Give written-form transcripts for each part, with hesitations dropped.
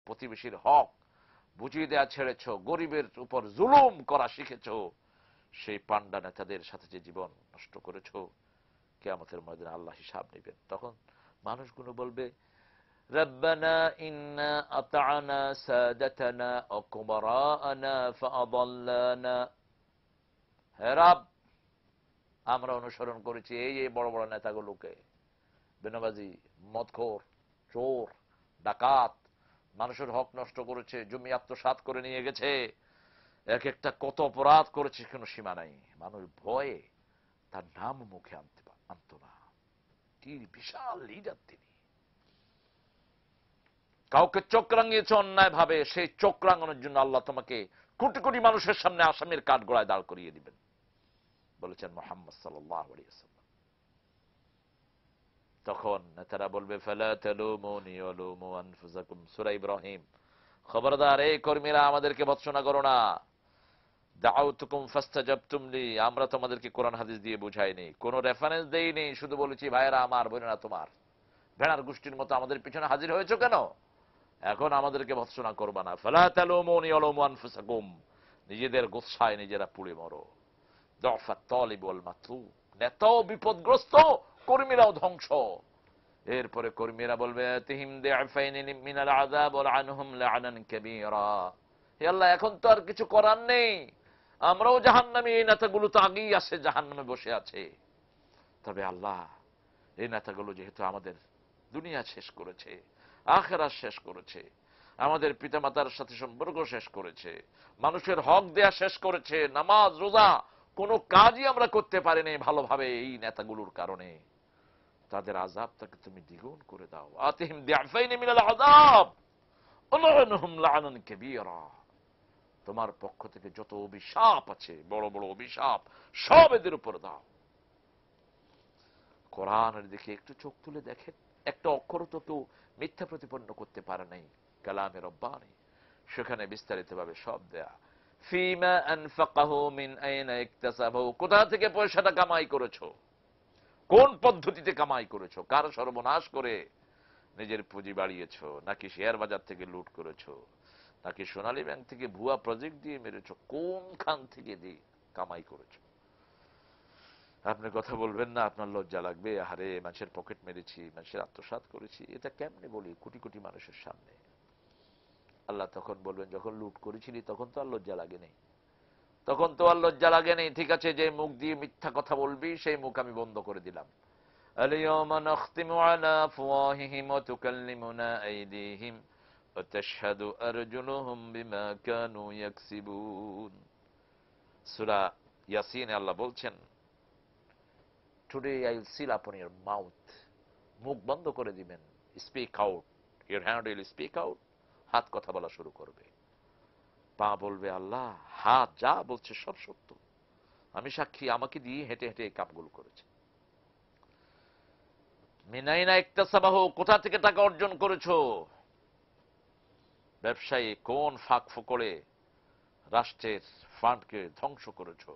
প্রতিবেশীর হক বুঝিয়ে দেওয়া ছেড়েছ, গরিবের উপর জুলুম করা শিখেছ, সেই পান্ডা নেতাদের সাথে যে জীবন নষ্ট করেছ, কিয়ামতের ময়দানে আল্লাহ হিসাব নেবেন। তখন মানুষগুলো বলবে, রব্বানা ইন্না আতা'না সাদাতানা ওয়া কুবারা'না ফাআদাল্লানা, হে রব, আমরা অনুসরণ করেছি এই বড় বড় নেতাগুলোকে, বেনামাজি, মদখোর, চোর, ডাকাত, মানুষের হক নষ্ট করেছে, জমি আত্মসাৎ করে নিয়ে গেছে, এক একটা কত অপরাধ করেছে, কোনো সীমা নাই। মানুষ ভয়ে তার নাম মুখে আনত না। কি বিশাল লিডার তিনি! কাউকে চোখ রাঙিয়েছে অন্যায় ভাবে, সেই চোখ রাঙানোর জন্য আল্লাহ তোমাকে কোটি কোটি মানুষের সামনে আসামির কাঠ গড়ায় দাঁড় করিয়ে দিবেন, বলেছেন মুহাম্মদ সাল্লাল্লাহু আলাইহি ওয়াসাল্লাম। তখন নেতারা বলবে, ফালা তালুমুনি ওয়ালুমু আনফুসাকুম, সূরা ইব্রাহিম। খবরদার এই কর্মীরা, আমাদেরকে ভৎসনা করো না। দাউতুকুম ফাস্তাজাবতুম লি, আমরা তোমাদেরকে কোরআন হাদিস দিয়ে বুঝাইনি, কোন রেফারেন্স দেইনি, শুধু বলেছি ভাইয়েরা আমার, বোনেরা তোমার। ভেড়ার গোষ্ঠীর মতো আমাদের পিছনে হাজির হয়েছে কেন? এখন আমাদেরকে ভৎসনা করবা না। ফালা তালুমুনি ওয়ালুমু আনফুসাকুম, নিজেদের গোছায় নিজেরা পুড়ে মরো। দুফাত তালিব ওয়াল মাতলুব, নেতাও বিপদগ্রস্ত, কর্মীরাও ধ্বংস। এরপরে কর্মীরা বলবে, তিহিম দিআফাইনি মিনাল আযাব ওয়া আনহুম লা'নান কাবীরা, হে আল্লাহ, এখন তো আর কিছু করার নেই, আমরাও জাহান্নামী, এই নেতাগুলো তো আগেই আছে, জাহান্নামে বসে আছে। তবে আল্লাহ, এই নেতাগুলো যেহেতু আমাদের দুনিয়া শেষ করেছে, আখিরাত শেষ করেছে, আমাদের পিতামাতার সাথে সম্পর্ক শেষ করেছে, মানুষের হক দেয়া শেষ করেছে, নামাজ রোজা কোনো কাজই আমরা করতে পারিনি ভালোভাবে এই নেতাগুলোর কারণে, তাদের আযাবটাকে তুমি দ্বিগুণ করে দাও। আতিহিম দিআফাইনি মিনাল আযাব ওয়ালআনহুম লা'নান কাবীরা, তোমার পক্ষ থেকে যত অভিশাপ আছে, বড় বড় অভিশাপ, সব এদের উপর দাও। কোরআনের দিকে একটু চোখ তুলে দেখেন, একটা অক্ষর তো কেউ মিথ্যা প্রতিপন্ন করতে পারে নাই, কালামে রব্বানি, সেখানে বিস্তারিতভাবে সব দেয়া। ফিমা আনফাকাহু মিন আইনা ইকতাসাবাহু, কোথা থেকে পয়সাটা কামাই করেছো, কোন পদ্ধতিতে কামাই করেছো, কার সর্বনাশ করে নিজের পুঁজি বাড়িয়েছো, নাকি শেয়ার বাজার থেকে লুট করেছো, নাকি সোনালী ব্যাংক থেকে ভুয়া প্রজেক্ট দিয়ে মেরেছো, কোনখান থেকে দিয়ে কামাই করেছো? আপনি কথা বলবেন না, আপনার লজ্জা লাগবে, আরে মানুষের পকেট মেরেছি, মানুষের আত্মসাৎ করেছি, এটা কেমনে বলি কোটি কোটি মানুষের সামনে? আল্লাহ তখন বলবেন, যখন লুট করেছিলি তখন তো আর লজ্জা লাগেনি, তখন তো আর লজ্জা লাগেনি। ঠিক আছে, যে মুখ দিয়ে মিথ্যা কথা বলবি সেই মুখ আমি বন্ধ করে দিলাম। আল-ইয়াওমা নাখতিমু আলা আফওয়াহিহিম ওয়া তুকাল্লিমুনা আইদিহিম ওয়া তাশহাদু আরজুলুহুম বিমা কানু ইয়াকসিবুন। সূরা ইয়াসিনে আল্লাহ বলছেন, Today I will seal upon your mouth, মুখ বন্ধ করে দিবেন, speak out, your hand will speak out, হাত কথা বলা শুরু করবে, পা বলবে আল্লাহ, হাত যা বলছে সব সত্য, আমি সাক্ষী, আমাকে দিয়ে হেঁটে হেঁটে এই কাপগুলো করেছে। মিনাইনা ইকতাসাবাহু, কোথা থেকে টাকা অর্জন করেছো? ব্যবসায়ী কোন ফাঁক ফোকরে রাষ্ট্রের ফান্ডকে ধ্বংস করেছো?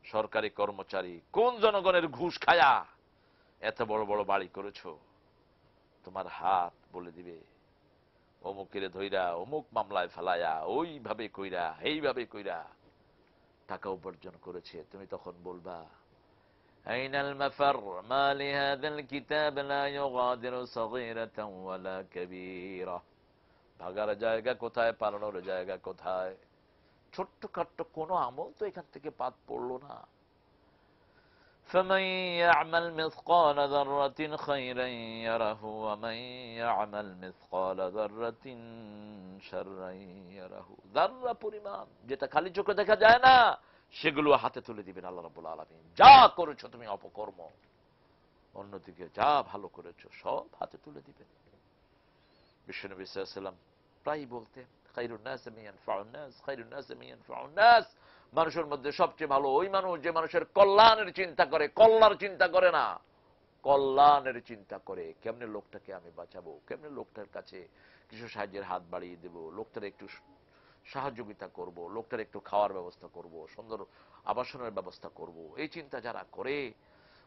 সরকারি কর্মচারী কোন জনগণের ঘুষ খায়া এত বড় বড় বাড়ি করেছো? তোমার হাত বলে দিবে, অমুকের ধইরা অমুক মামলায় ফেলায়া ওইভাবে কইরা এইভাবে কইরা টাকা উপার্জন করেছে। তুমি তখন বলবা, আইনাল মাফার মা লিহাযাল কিতাব লা ইউগাদিরু সাগীরাতান ওয়ালা কাবীরা, ভাগার জায়গা কোথায়, পালানোর জায়গা কোথায়? ছোট্টখাট্ট কোনো আমল তো এখান থেকে বাদ পড়লো না। فمن يعمل مثقال ذرة خيرا يره ومن يعمل مثقال ذرة شرا يره, যাররা পরিমাণ যেটা খালি চোখে দেখা যায় না, সেগুলো হাতে তুলে দিবেন আল্লাহ রাব্বুল আলামিন। যা করেছো তুমি অপকর্ম, অন্যদিকে যা ভালো করেছো সব হাতে তুলে দিবেন। বিশ্বনবী সাল্লাল্লাহু আলাইহি ওয়াসাল্লাম প্রায় বলতেন, খায়রুন নাস মান ইয়ানফাউন নাস, খায়রুন নাস মান ইয়ানফাউন নাস, মানুষের মধ্যে সবচেয়ে ভালো ওই মানুষ যে মানুষের কল্যাণের চিন্তা করে, কল্যাণের চিন্তা করে না, কল্যাণের চিন্তা করে। কেমনে লোকটাকে আমি বাঁচাবো, কেমনে লোকটার কাছে কিছু সাহায্যের হাত বাড়িয়ে দেব, লোকটার একটু সাহায্যিতা করব, লোকটার একটু খাওয়ার ব্যবস্থা করব, সুন্দর আবাসনের ব্যবস্থা করব, এই চিন্তা যারা করে,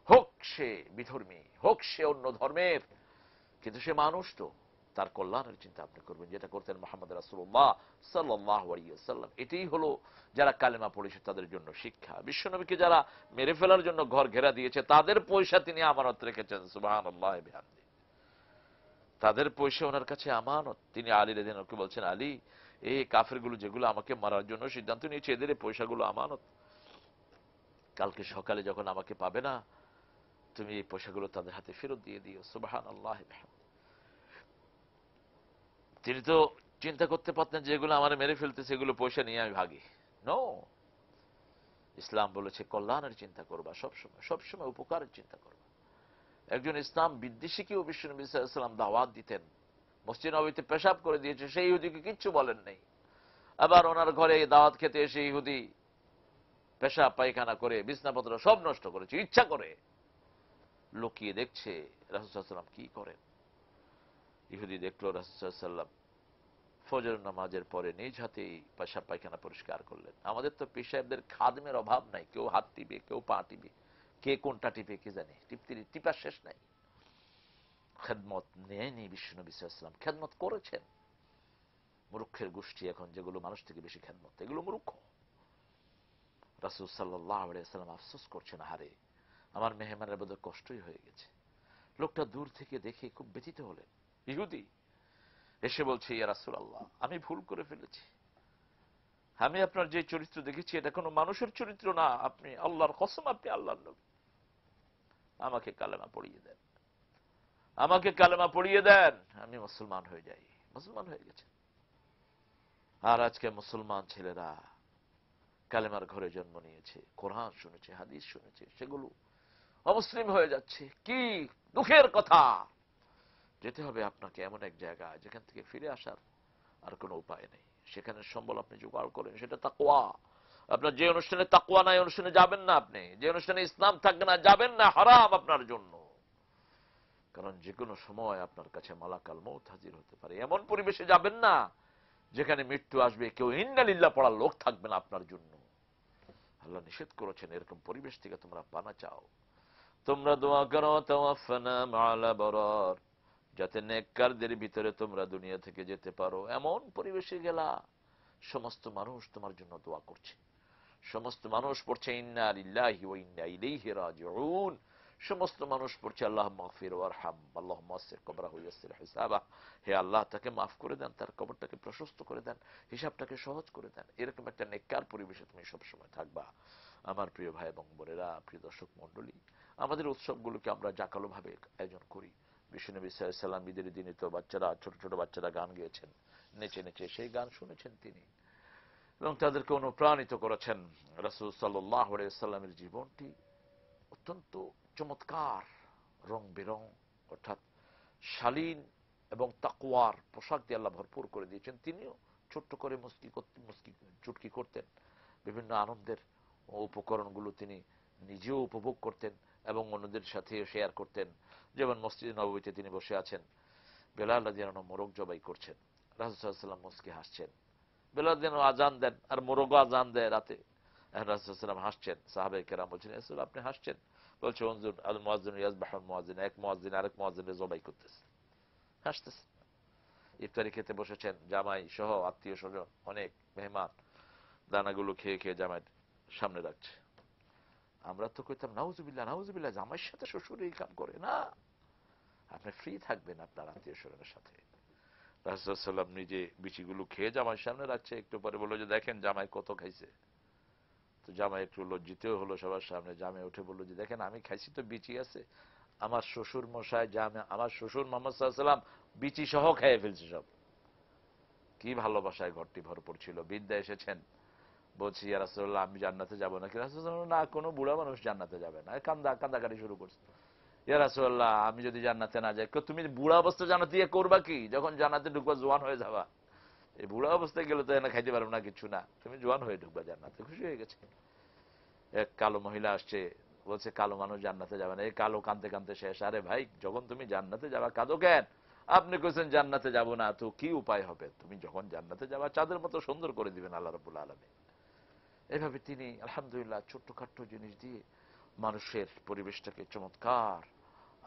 হোক সে বিধর্মী, হোক সে অন্য ধর্মের, কিন্তু সে মানুষ তো, তার কল্যাণের চিন্তা আপনি করবেন, যেটা করতেন মুহাম্মদ রাসূলুল্লাহ সাল্লাল্লাহু আলাইহি ওয়াসাল্লাম। এটাই হলো যারা কালেমা পড়েছে তাদের জন্য শিক্ষা। বিশ্বনবীকে যারা মেরে ফেলার জন্য ঘর ঘেরা দিয়েছে তাদের পয়সা তিনি আমানত রেখেছেন, সুবহানাল্লাহ বিহামদি। তাদের পয়সা ওনার কাছে আমানত। তিনি আলী রাদিয়াল্লাহু আনহুকে বলছেন, আলী, এই কাফেরগুলো যেগুলো আমাকে মারার জন্য সিদ্ধান্ত নিয়েছে, এদের এই পয়সাগুলো আমানত। কালকে সকালে যখন আমাকে পাবে না, তুমি এই পয়সাগুলো তাদের হাতে ফেরত দিয়ে দিও, সুবহানাল্লাহ বিহামদি। তিনি তো চিন্তা করতে পারতেন যে এগুলো আমার মেরে ফেলতে, সেগুলো পয়সা নিয়ে আমি ভাগি। নো, ইসলাম বলেছে কল্যাণের চিন্তা করবা, সবসময় সবসময় উপকারের চিন্তা করবা। একজন ইসলাম বিদ্বেষীকেও বিশ্বনবী সাল্লাল্লাহু আলাইহি ওয়াসাল্লাম দাওয়াত দিতেন। মসজিদ নববীতে পেশাব করে দিয়েছে, সেই ইহুদিকে কিচ্ছু বলেন নাই। আবার ওনার ঘরে দাওয়াত খেতে এসে ইহুদি পেশাব পায়খানা করে বিছনাপত্র সব নষ্ট করেছে, ইচ্ছা করে। লুকিয়ে দেখছে রাসূল সাল্লাল্লাহু আলাইহি ওয়াসাল্লাম কি করেন। ইহুদি দেখলো রাসূল সাল্লাল্লাহু আলাইহি ওয়াসাল্লাম ফজর নামাজের পরে নিজ হাতেই পেশাব পায়খানা পরিষ্কার করলেন। আমাদের তো পেশাবদের খাদমের অভাব নাই, কেউ হাত টিপে, কেউ পা টিপে, কে কোনটা টিপে কে জানে, টিপার শেষ নাই। খেদমত নেয়নি বিশ্বনবী সাল্লাল্লাহু আলাইহি ওয়াসাল্লাম, খেদমত করেছেন। মূর্খের গোষ্ঠী এখন যেগুলো মানুষ থেকে বেশি খেদমত, এগুলো মূর্খ। রাসূল সাল্লাল্লাহু আলাইহি ওয়াসাল্লাম আফসোস করছেন, হারে আমার মেহমানের বোধহয় কষ্টই হয়ে গেছে। লোকটা দূর থেকে দেখে খুব ব্যথিত হলেন। ইহুদি এসে বলছে, ইয়া রাসূলুল্লাহ, আমি ভুল করে ফেলেছি। আমি আপনার যে চরিত্র দেখেছি এটা কোনো মানুষের চরিত্র না, আপনি আল্লাহর কসম, আপনি আল্লাহর নবী। আমাকে কালেমা পড়িয়ে দেন, আমাকে কালেমা পড়িয়ে দেন, আমি মুসলমান হয়ে যাই। মুসলমান হয়ে গেছে। আর আজকে মুসলমান ছেলেরা কালেমার ঘরে জন্ম নিয়েছে, কোরআন শুনেছে, হাদিস শুনেছে, সেগুলো অমুসলিম হয়ে যাচ্ছে। কি দুঃখের কথা। যেতে হবে আপনাকে এমন এক জায়গায় যেখান থেকে ফিরে আসার আর কোনো উপায় নেই। সেখানে সম্বল আপনি জোগাড় করেন, সেটা তাকওয়া। আপনার যে অনুষ্ঠানে তাকওয়া নাই, অনুষ্ঠানে যাবেন না। আপনি যে অনুষ্ঠানে ইসলাম থাকবে না, যাবেন না, হারাম আপনার জন্য। কারণ যে কোনো সময় আপনার কাছে মালাকাল মউত হাজির হতে পারে। এমন পরিবেশে যাবেন না যেখানে মৃত্যু আসবে, কেউ ইন্না লিল্লাহ পড়ার লোক থাকবে না আপনার জন্য। আল্লাহ নিষেধ করেছেন এরকম পরিবেশ থেকে তোমরা পানা চাও। তোমরা দোয়া করো, তাওয়াফানা মা'আল আবরার, যাতে নেককারদের ভিতরে তোমরা দুনিয়া থেকে যেতে পারো। এমন পরিবেশে গেলা সমস্ত মানুষ তোমার জন্য দোয়া করছে, সমস্ত মানুষ পড়ছে ইন্না লিল্লাহি ওয়া ইন্না ইলাইহি রাজিউন, সমস্ত মানুষ পড়ছে আল্লাহুম্মা গফির ওয়ারহাম, আল্লাহুম্মা আসসির কবরাহু ইয়াসসির হিসাবা, হে আল্লাহ তাকে মাফ করে দেন, তার কবরটাকে প্রশস্ত করে দেন, হিসাবটাকে সহজ করে দেন। এরকম একটা নেককার পরিবেশে তুমি সবসময় থাকবা। আমার প্রিয় ভাই এবং বোনেরা, প্রিয় দর্শক মণ্ডলী, আমাদের উৎসবগুলোকে আমরা জাঁকালোভাবে আয়োজন করি। বিশ্বনবী সাল্লাল্লাহু আলাইহি ওয়াসাল্লাম ঈদের দিনে তো বাচ্চারা, ছোট ছোট বাচ্চারা গান গেয়েছেন, নেচে নেচে সেই গান শুনেছেন তিনি এবং তাদেরকে অনুপ্রাণিত করেছেন। রাসূল সাল্লাল্লাহু আলাইহি ওয়াসাল্লামের জীবনটি অত্যন্ত চমৎকার, রং বেরং, অর্থাৎ শালীন এবং তাকওয়ার পোশাক দিয়ে আল্লাহ ভরপুর করে দিয়েছেন। তিনিও ছোট্ট করে মুস্কি চুটকি করতেন, বিভিন্ন আনন্দের উপকরণগুলো তিনি নিজেও উপভোগ করতেন এবং অন্যদের সাথে শেয়ার করতেন। যেমন মসজিদে নববীতে তিনি বসে আছেন, বেলাল রাদিয়াল্লাহু আনহু মোরগ জবাই করছেন, রাসূল সাল্লাল্লাহু আলাইহি ওয়াসাল্লাম মুস্কি হাসছেন। বেলাল যেন আজান দেন আর মোরগ আজান দেয় রাতে, রাসূল সাল্লাল্লাহু আলাইহি ওয়াসাল্লাম হাসছেন। সাহাবায়ে কেরাম বলছেন, রাসূল আপনি হাসছেন? বলছে, উনজুর আল মুয়াজ্জিন ইয়াযবাহুল মুয়াজ্জিন, এক মুয়াজ্জিন আরেক মুয়াজ্জিনের জবাই করতেছে, হাসতেছে। ইফতারি খেতে বসেছেন, জামাই সহ আত্মীয় স্বজন অনেক মেহমান দানাগুলো খেয়ে খেয়ে জামাই সামনে রাখছে। আমরা তো কইতাম নাউজুবিল্লাহ নাউজুবিল্লাহ, জামাইয়ের সাথে শ্বশুর এই কাম করে না। আপনি ফ্রি থাকবেন আপনার আত্মীয় স্বজনের সাথে। রাসূল সাল্লাল্লাহু আলাইহি ওয়াসাল্লাম নিজে বিচিগুলো খেয়ে জামাই সামনে রাখছে, একটু পরে বলল যে দেখেন জামাই কত খাইছে। তো জামাই একটু লজ্জিত হলো সবার সামনে, জামাই উঠে বলল যে দেখেন আমি খাইছি তো বিচি আছে, আমার শ্বশুর মশাই জামাই, আমার শ্বশুর মুহাম্মদ সাল্লাল্লাহু আলাইহি ওয়াসাল্লাম বিচি সহ খেয়ে ফেলছে সব। কি ভালোবাসায় ঘরটি ভরপুর ছিল। বিদ্যা এসেছেন, বলছি ইয়া রাসূলুল্লাহ আমি জান্নাতে যাব নাকি? রাসূল সাল্লাল্লাহু আলাইহি ওয়াসাল্লাম, না, কোনো বুড়া মানুষ জান্নাতে যাবে না। কান্দাকাটি শুরু করছে। ইয়া রাসূলুল্লাহ আমি যদি জান্নাতে না যাই? তুমি বুড়া অবস্থা জান্নাতে গিয়ে করবা কি? যখন জান্নাতে ঢুকবা জোয়ান হয়ে যাবা। এই বুড়া অবস্থায় গেলে তো এনে খাইতে পারবো না, কিছু না, তুমি জোয়ান হয়ে ঢুকবা জান্নাতে। খুশি হয়ে গেছে। এক কালো মহিলা আসছে, বলছে কালো মানুষ জান্নাতে যাবে না। এই কালো কাঁদতে কাঁদতে শেষ। আরে ভাই, যখন তুমি জান্নাতে যাবা কাঁদো কেন? আপনি কইছেন জান্নাতে যাব না, তো কি উপায় হবে? তুমি যখন জান্নাতে যাবা চাঁদের মতো সুন্দর করে দিবেন আল্লাহ রাব্বুল আলামিন। এভাবে তিনি আলহামদুলিল্লাহ ছোট্টখাট্ট জিনিস দিয়ে মানুষের পরিবেশটাকে চমৎকার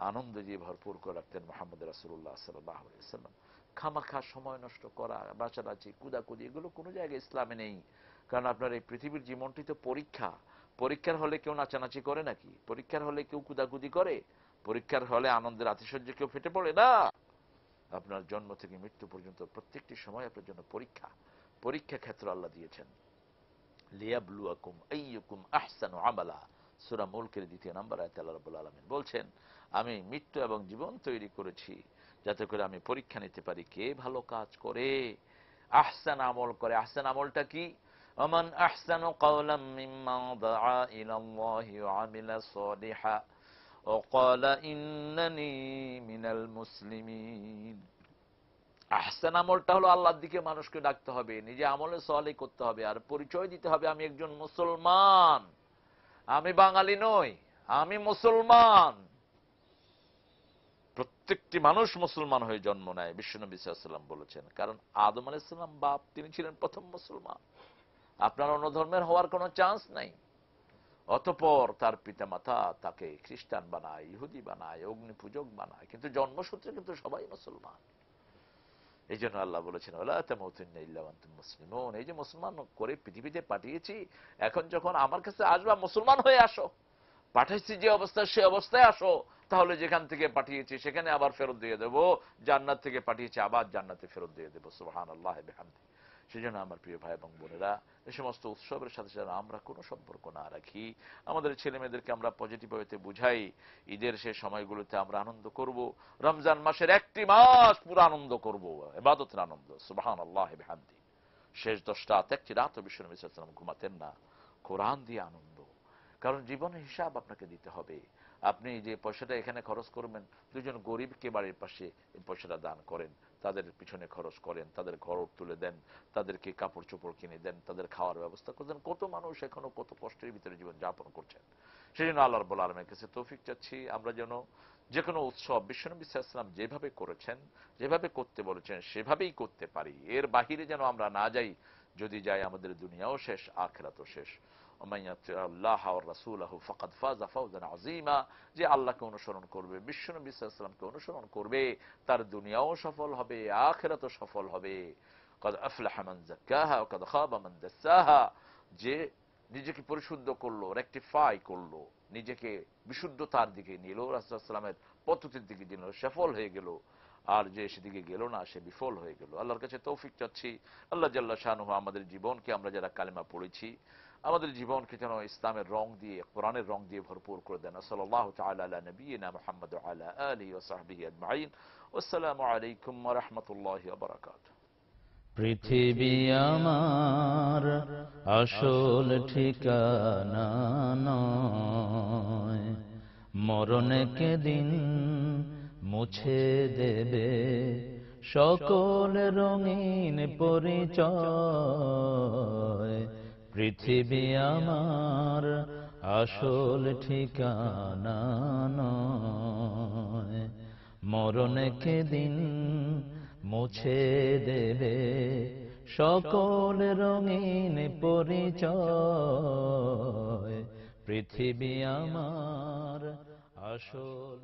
আনন্দ দিয়ে ভরপুর করে রাখতেন মুহাম্মদ রাসূলুল্লাহ সাল্লাল্লাহু আলাইহি ওয়াসাল্লাম। খামাখা সময় নষ্ট করা, বাঁচাবাচি, কুদাকুদি, এগুলো কোনো জায়গায় ইসলামে নেই। কারণ আপনার এই পৃথিবীর জীবনটি তো পরীক্ষা। পরীক্ষার হলে কেউ নাচানাচি করে নাকি? পরীক্ষার হলে কেউ কুদাকুদি করে? পরীক্ষার হলে আনন্দের আতিশয্যে কেউ ফেটে পড়ে না। আপনার জন্ম থেকে মৃত্যু পর্যন্ত প্রত্যেকটি সময় আপনার জন্য পরীক্ষা। পরীক্ষা ক্ষেত্র আল্লাহ দিয়েছেন। লিয়াবলুয়াকুম আইয়ুকুম আহসানু আমালা, সূরা মুলকের 2 নম্বর আয়াতে আল্লাহ রাব্বুল আলামিন বলছেন, আমি মৃত্যু এবং জীবন তৈরি করেছি যাতে করে আমি পরীক্ষা নিতে পারি কে ভালো কাজ করে, আহসান আমল করে। আহসান আমলটা কি? ওমান আহসানু কাওলাম মিম্মান দাআ ইলাল্লাহি ওয়া আমিলা সালিহা ওয়া ক্বালা ইন্নানি মিনাল মুসলিমিন। আহসান আমলটা হলো আল্লাহর দিকে মানুষকে ডাকতে হবে, নিজে আমলে সালেহ করতে হবে, আর পরিচয় দিতে হবে আমি একজন মুসলমান, আমি বাঙালি নই, আমি মুসলমান। প্রত্যেকটি মানুষ মুসলমান হয়ে জন্ম নেয়, বিশ্বনবী সাল্লাল্লাহু আলাইহি ওয়াসাল্লাম বলেছেন। কারণ আদম আলাইহিস সালাম বাপ, তিনি ছিলেন প্রথম মুসলমান। আপনার অন্য ধর্মের হওয়ার কোনো চান্স নাই। অতঃপর তার পিতামাতা তাকে খ্রিস্টান বানায়, ইহুদি বানায়, অগ্নি পূজক বানায়, কিন্তু জন্মসূত্রে কিন্তু সবাই মুসলমান। এই জন্য আল্লাহ বলেছেন ওয়ালা তামুতুন্না ইল্লা ওয়া আনতুম মুসলিমুন। এই যে মুসলমান করে পৃথিবীতে পাঠিয়েছি, এখন যখন আমার কাছে আসবা মুসলমান হয়ে আসো। পাঠাইছি যে অবস্থায় সে অবস্থায় আসো, তাহলে যেখান থেকে পাঠিয়েছি সেখানে আবার ফেরত দিয়ে দেব, জান্নাত থেকে পাঠিয়েছি আবার জান্নাতে ফেরত দিয়ে দেব। সুবহানাল্লাহ বিহামদি। সেজন্য আমার প্রিয় ভাই এবং বোনেরা, এই সমস্ত উৎসবের সাথে সাথে আমরা কোনো সম্পর্ক না রাখি, আমাদের ছেলে মেয়েদেরকে আমরা পজিটিভ ওয়েতে বুঝাই। ঈদের সেই সময়গুলোতে আমরা আনন্দ করব। রমজান মাসের 1টি মাস পুরো আনন্দ করব, ইবাদতের আনন্দ। সুবহানাল্লাহ বিহামদি। শেষ 10 রাত, 1টি রাত বিশ্বনবী সাল্লাল্লাহু আলাইহি ওয়াসাল্লাম ঘুমাতেন না। কোরআন দিয়ে আনন্দ। কারণ জীবনের হিসাব আপনাকে দিতে হবে। আপনি যে পয়সাটা এখানে খরচ করবেন, 2জন গরিবকে বাড়ির পাশে এই পয়সাটা দান করেন, তাদের পিছনে খরচ করেন, তাদের ঘর তুলে দেন, তাদেরকে কাপড় চোপড় কিনে দেন, তাদের খাওয়ার ব্যবস্থা করতেন। কত মানুষ এখনো কত কষ্টের ভিতরে জীবন যাপন করছেন। সেই জন্য আল্লাহ রাব্বুল আলামিনের কাছে তৌফিক চাচ্ছি, আমরা যেন যে কোনো উৎসব বিশ্বনবী সাল্লাল্লাহু আলাইহি ওয়াসাল্লাম যেভাবে করেছেন, যেভাবে করতে বলেছেন সেভাবেই করতে পারি। এর বাহিরে যেন আমরা না যাই। যদি যাই আমাদের দুনিয়াও শেষ, আখিরাতও শেষ। যে আল্লাহকে অনুসরণ করবে, বিশ্বনবী সাল্লাল্লাহু আলাইহি ওয়াসাল্লামকে অনুসরণ করবে, তার দুনিয়াও সফল হবে, আখিরাতও সফল হবে। قد أفلح من زكاها وقد خاب من دساها। যে নিজেকে পরিশুদ্ধ করলো, রেকটিফাই করলো, নিজেকে বিশুদ্ধতার দিকে নিল, রাসূলুল্লাহ সাল্লাল্লাহু আলাইহি ওয়াসাল্লামের পদ্ধতির দিকে নিল, সফল হয়ে গেল। আর যে সেদিকে গেল না, সে বিফল হয়ে গেল। আল্লাহর কাছে তৌফিক চাচ্ছি, আল্লাহ জাল্লা শানুহু আমাদের জীবনকে, আমরা যারা কালেমা পড়েছি, আমাদের জীবনকে যেন ইসলামের রং দিয়ে, কোরআনের রং দিয়ে ভরপুর করে দেন। সাল্লাল্লাহু তাআলা আলা নবিয়িনা মুহাম্মদ ওয়া আলা আলিহি ওয়া সাহবিহি আজমাইন। আসসালামু আলাইকুম ওয়া রাহমাতুল্লাহি ওয়া বারাকাতুহু। পৃথিবী আমার আসল ঠিকানা নয়, মরণকে দিন মুছে দেবে সকল রঙিন পরিচয়। পৃথিবী আমার আসল ঠিকানা নয়, মরণকে দিন মুছে দেবে সকল রঙিন পরিচয়। পৃথিবী আমার আসল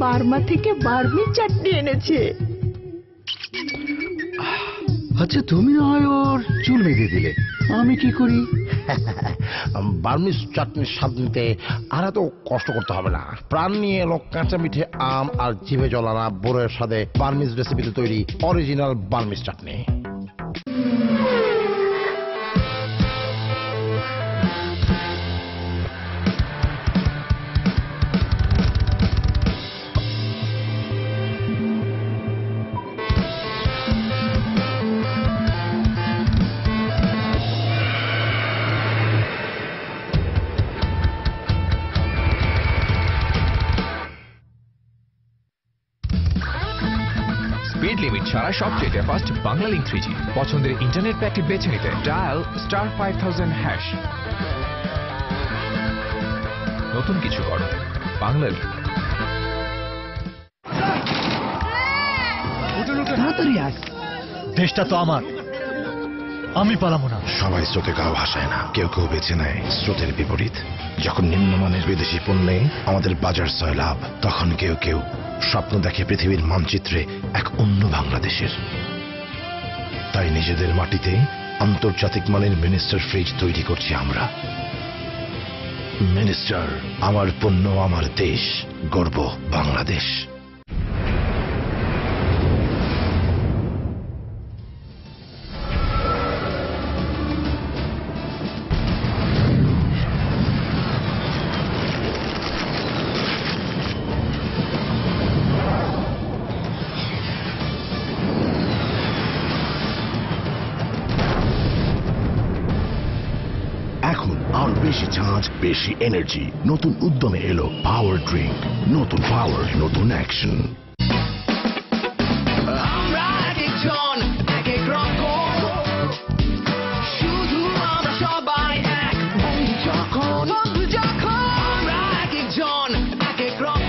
বার্মা থেকে বার্মি চাটনি এনেছে। আচ্ছা, তুমি না হয় ওর চুল বেঁধে দিলে, আমি কি করি? বার্মিস চাটনির স্বাদ নিতে আর এত কষ্ট করতে হবে না। প্রাণ নিয়ে এলো কাঁচা মিঠে আম আর জিভে জলানা বোরের স্বাদে বার্মিস রেসিপিতে তৈরি অরিজিনাল বার্মিস চাটনি। স্পিড লিমিট ছাড়া সবচেয়ে ফাস্ট বাংলা লিংক 3G। পছন্দের ইন্টারনেট প্যাকটি বেছে নিতে ডায়াল *5000#। নতুন কিছু করো, বাংলা লিংক। তাড়াতাড়ি আস, দেশটা তো আমার, আমি পালাবো না। সবাই স্রোতে গা ভাসায় না, কেউ কেউ বেছে নেয় স্রোতের বিপরীত। যখন নিম্নমানের বিদেশি পণ্যে আমাদের বাজার সয়লাভ, তখন কেউ কেউ স্বপ্ন দেখে পৃথিবীর মানচিত্রে এক অন্য বাংলাদেশের। তাই নিজেদের মাটিতে আন্তর্জাতিক মানের মিনিস্টার ফ্রিজ তৈরি করছি আমরা। মিনিস্টার, আমার পণ্য আমার দেশ, গর্ব বাংলাদেশ। এখন আর বেশি ঝাঁজ, বেশি এনার্জি, নতুন উদ্যমে এলো পাওয়ার ড্রিঙ্ক। নতুন পাওয়ার, নতুন অ্যাকশন।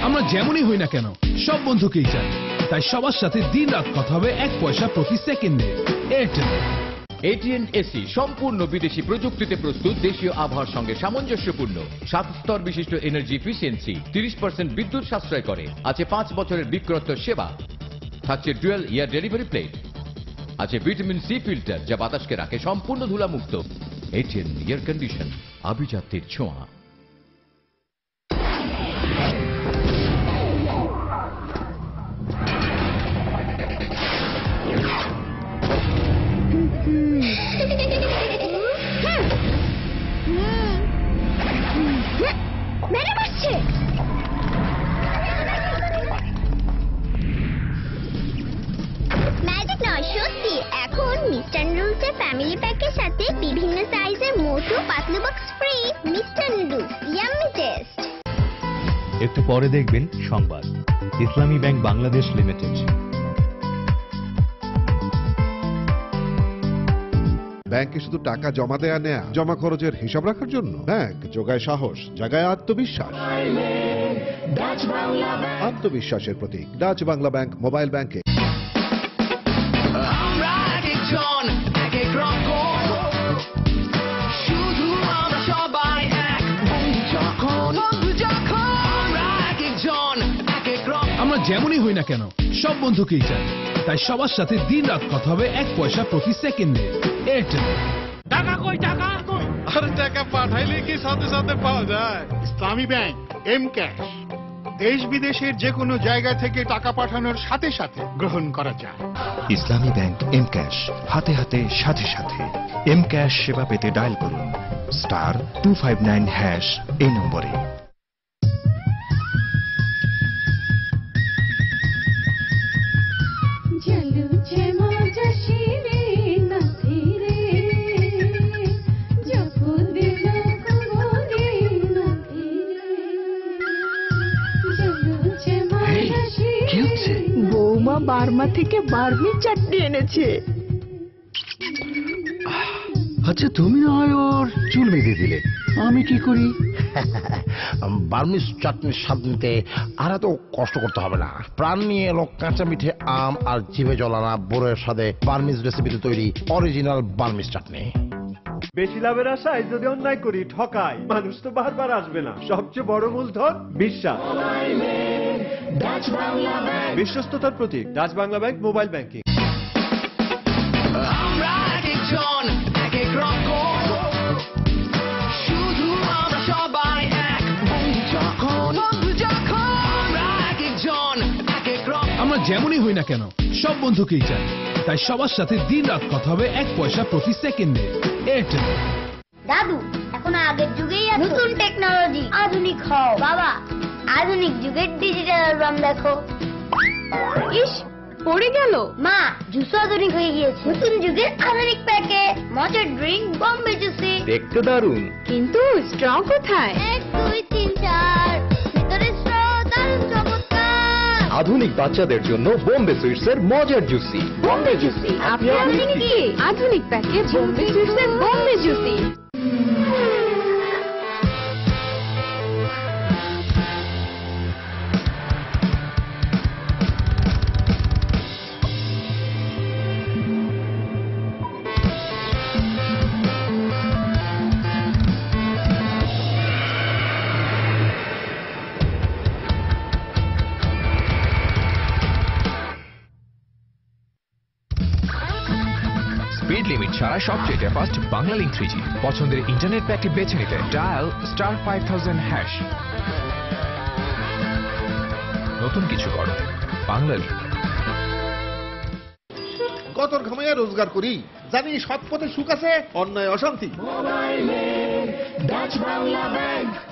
আমরা যেমনই হই না কেন সব বন্ধুকেই চাই, তাই সবার সাথে দিন রাত কথা হবে 1 পয়সা প্রতি সেকেন্ডে। এয়ারটেল। AT&SC সম্পূর্ণ বিদেশি প্রযুক্তিতে প্রস্তুত, দেশীয় আবহাওয়ার সঙ্গে সামঞ্জস্যপূর্ণ। 7 স্তর বিশিষ্ট এনার্জি এফিসিয়েন্সি, 30% বিদ্যুৎ সাশ্রয় করে। আছে 5 বছরের বিক্রয়োত্তর সেবা। থাকছে ডুয়াল ইয়ার ডেলিভারি প্লেট। আছে ভিটামিন সি ফিল্টার, যা বাতাসকে রাখে সম্পূর্ণ ধুলামুক্ত। AT&SC এয়ার কন্ডিশন, আভিজাত্যের ছোঁয়া। মেরে বসছে। ম্যাজিক নয়, সত্যি। এখন মিস্টার নুডলস এর ফ্যামিলি প্যাকের সাথে বিভিন্ন সাইজের Motu Patlu box free. Mister noodles, yummy taste. একটু পরে দেখবেন সংবাদ। ইসলামী ব্যাংক বাংলাদেশ লিমিটেড। ব্যাংকে শুধু টাকা জমা দেয়া নেয়া, জমা খরচের হিসাব রাখার জন্য? ব্যাংক যোগায় সাহস, জাগায় আত্মবিশ্বাস। আত্মবিশ্বাসের প্রতীক ডাচ বাংলা ব্যাংক মোবাইল ব্যাংকে। আমরা যেমনই হই না কেন সব বন্ধুকেই চাই, তাই সবার সাথে দিন রাত কথা হবে 1 পয়সা প্রতি সেকেন্ডে। এয়ারটেল। টাকা কই, টাকা কই? আর টাকা পাঠাইলে কি সাথে সাথে পাওয়া যায়? ইসলামী ব্যাংক এম ক্যাশ, দেশ বিদেশের যে কোনো জায়গা থেকে টাকা পাঠানোর সাথে সাথে গ্রহণ করা যায়। ইসলামী ব্যাংক এম ক্যাশ, হাতে হাতে সাথে সাথে। এম ক্যাশ সেবা পেতে ডায়াল করুন *259# এই নম্বরে। বৌমা বার্মা থেকে বার্মি চাটনি এনেছে। আচ্ছা, তুমি না হয় ওর চুল বেঁধে দিলে, আমি কি করি? বার্মিজ চাটনির স্বাদ নিতে আর এত কষ্ট করতে হবে না। প্রাণ নিয়ে এলো কাঁচা মিঠে আম আর জিভে জলানা বড়ের সাথে বার্মিজ রেসিপিতে তৈরি অরিজিনাল বার্মিজ চাটনি। বেশি লাভের আশায় যদি অন্যায় করি, ঠকাই, মানুষ তো বারবার আসবে না। সবচেয়ে বড় মূলধন বিশ্বাস। বিশ্বস্ততার প্রতীক Dutch Bangla bank mobile banking. আমরা যেমনই হই না কেন সব বন্ধুকেই চাই, তাই সবার সাথে দিন রাত কথা হবে 1 পয়সা প্রতি সেকেন্ডে। এয়ারটেল। দাদু, এখন আগের যুগেই নতুন টেকনোলজি, আধুনিক হও। বাবা, আধুনিক যুগের ডিজিটাল অ্যালবাম দেখো। ইস, পড়ে গেল। মা, জুস আধুনিক হয়ে গিয়েছে। নতুন যুগের আধুনিক প্যাকে মজার ড্রিঙ্ক বম্বে জুসি। দেখতে দারুণ, কিন্তু স্ট্র কোথায়? 1 2 3 4, ভিতরে স্ট্র, দারুণ চমৎকার। আধুনিক বাচ্চাদের জন্য বোম্বে সুইটসের মজার জুসি। বোম্বে জুসি আপনি কি আধুনিক প্যাকে বোম্বে জুসের বোম্বে জুসি। স্পিড লিমিট ছাড়া সবচেয়ে ফাস্ট বাংলা লিংক 3G। পছন্দের ইন্টারনেট প্যাকটি বেছে নিতে ডায়াল *5000#। নতুন কিছু করো, বাংলা লিংক। কতর ঘামাইয়া রোজগার করি, জানি সৎ পথে সুখ আছে, অন্যায় অশান্তি।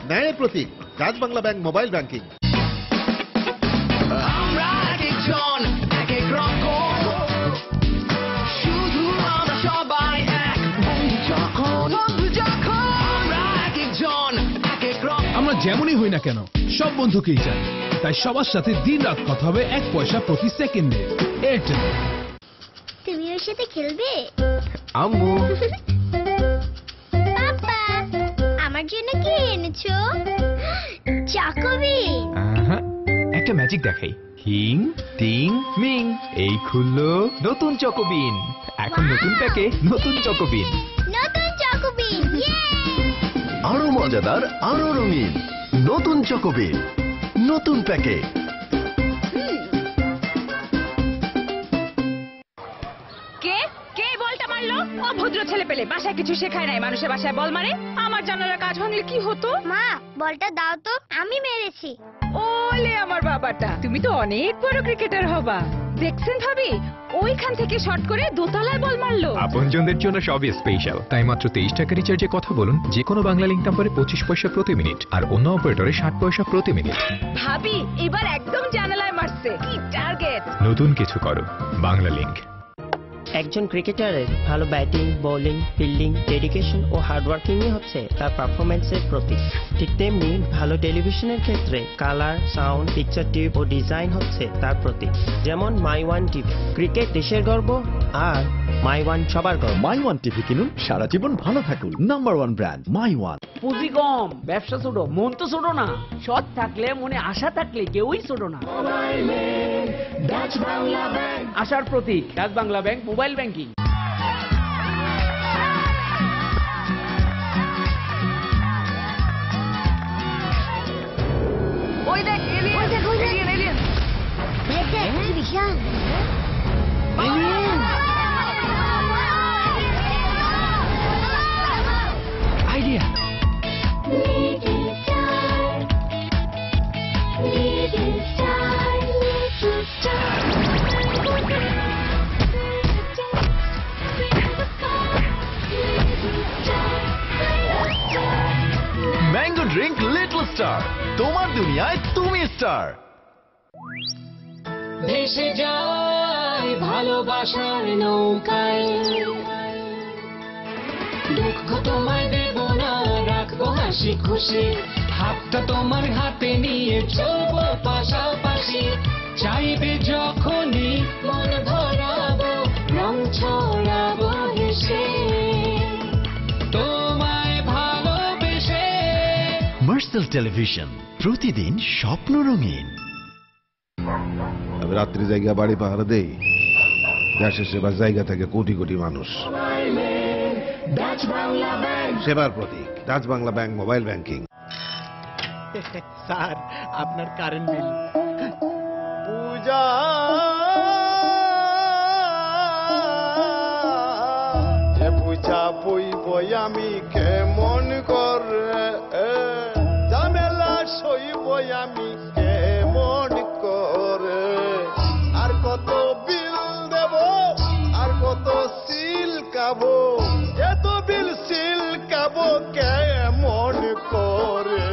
ন্যায়ের প্রতীক Dutch Bangla bank mobile banking. আমরা যেমনই হই না কেন সব বন্ধুকেই চাই, তাই সবার সাথে দিন রাত কথা হবে 1 পয়সা প্রতি সেকেন্ডে। এয়ারটেল। তুমি ওর সাথে খেলবে? আম্মু। পাপা, আমার জন্য কি এনেছো? চকোবিন। একটা ম্যাজিক দেখাই। হিং টিং মিং, এই খুললো নতুন চকোবিন। এখন নতুন প্যাকে নতুন চকোবিন। নতুন চকোবিন, ইয়ে! আরো মজাদার, আরো রঙিন নতুন চকোবিন, নতুন প্যাকে। কে বলটা মারলো? অভদ্র ছেলে পেলে, বাসায় কিছু শেখায় নাই, মানুষের বাসায় বল মারে। আমার জানালার কাজ ভাঙলে কি হতো? মা, বলটা দাও তো, আমি মেরেছি। ওলে আমার বাবাটা, তুমি তো অনেক বড় ক্রিকেটার হবা। দেখছেন ভাবি, ওইখান থেকে শট করে দোতলায় বল মারলো। আপনজনদের জন্য সবই স্পেশাল, তাই মাত্র 23 টাকা রিচার্জে কথা বলুন যে কোনো বাংলা লিংক নম্বরে 25 পয়সা প্রতি মিনিট আর অন্য অপারেটরে 60 পয়সা প্রতি মিনিট। ভাবি এবার একদম জানালায় মারছে, কি টার্গেট! নতুন কিছু করো, বাংলা লিংক। একজন ক্রিকেটারের ভালো ব্যাটিং, বোলিং, ফিল্ডিং, ডেডিকেশন ও হার্ডওয়ার্কিংই হচ্ছে তার পারফরম্যান্সের প্রতীক। ঠিক তেমনি ভালো টেলিভিশনের ক্ষেত্রে কালার, সাউন্ড, পিকচার টিউব ও ডিজাইন হচ্ছে তার প্রতীক। যেমন মাই ওয়ান টিভি, ক্রিকেট দেশের গর্ব আর মাই ওয়ান সবার গর্ব। মাই ওয়ান টিভি কিনুন, সারা জীবন ভালো থাকুন। নাম্বার 1 ব্র্যান্ড মাই ওয়ান। পুঁজি কম, ব্যবসা ছোট, মন তো ছোট না। সৎ থাকলে, মনে আশা থাকলে কেউই ছোট না। আশার প্রতীক Dutch Bangla bank mobile banking. ওই দেখ এলিয়েন, এলিয়েন, এলিয়েন। দেখ দেখ, কি বিশাল! Idea. Mango drink little star, তোমার দুনিয়ায় তুমি স্টার। ভেসে যায় ভালোবাসার নৌকায়, দুঃখ তোমায় দেব না, রাখবো হাসি খুশি। হাতটা তোমার হাতে নিয়ে চলবো পাশাপাশি। চাইবে যখনই মন ভরাবো, রং ছড়াবো হেসে তোমায় ভালোবেসে। মার্সেল টেলিভিশন, প্রতিদিন স্বপ্ন রঙিন। আমি রাত্রি জায়গা বাড়ি পাহারা দেই, দেশের সেবার জায়গা থেকে কোটি কোটি মানুষ। সেবার প্রতীক Dutch Bangla bank mobile banking. Sir, আপনার কারেন্ট বিল। পূজা যে বুঝা বইব আমি কেমন করে, ঝামেলা সইব আমি কেমন করে। আর কত বিল দেব, আর কত সিল কাবো, এত বিল সিল কাবো কেমন করে।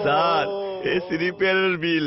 স্যার, এসি রিপেয়ারের বিল।